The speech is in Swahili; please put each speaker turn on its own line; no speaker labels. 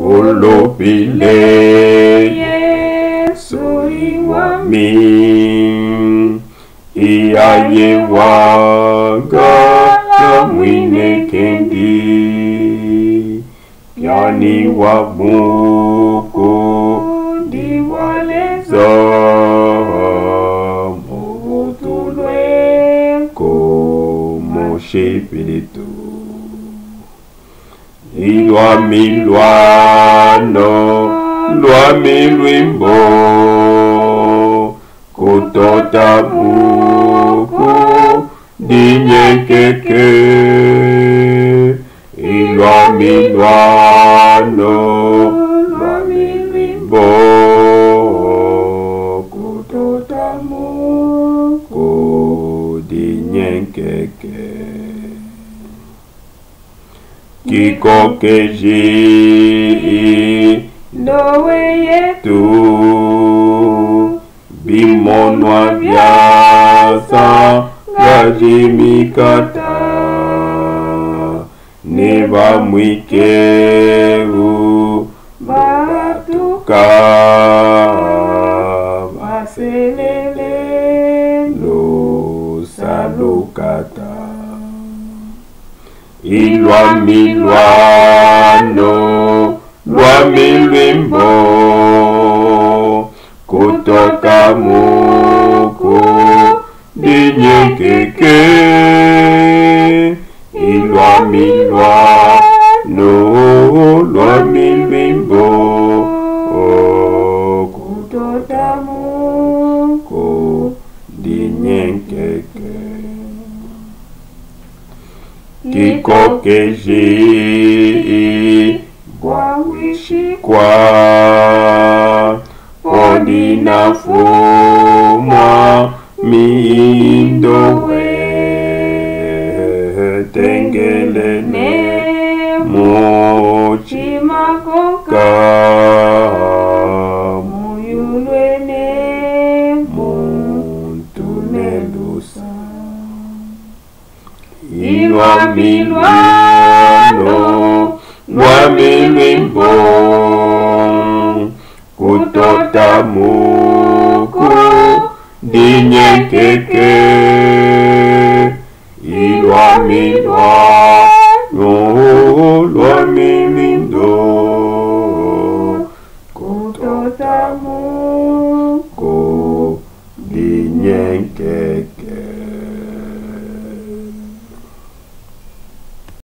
Olopile Yesu iwami Iyaye waga Mwine kendi Yani wabuku Diwaleza Mugutulwe Como shepiritu Ilwa milwano, lwa milwimbo, kutota buku, dinyekeke. Ilwa milwano, lwa milwimbo, kutota buku, dinyekeke. Kikokeji Noe yetu Bimonwa vyasa Gajimikata Neva mwikeu Batuka Vaselele Lo salukata Ilwa milwano, lwa milwimbo, kutoka muku, dinyekeke. Ilwa milwano, lwa milwimbo, kutoka muku, dinyekeke. Kikokeji Bwawishi kwa Ondina fuma Mindowe Tengelene Mochi makoka Muyulwene Montunelusa Ilwa milwano, lwa milwimbo, kutota muku, dinyekeke.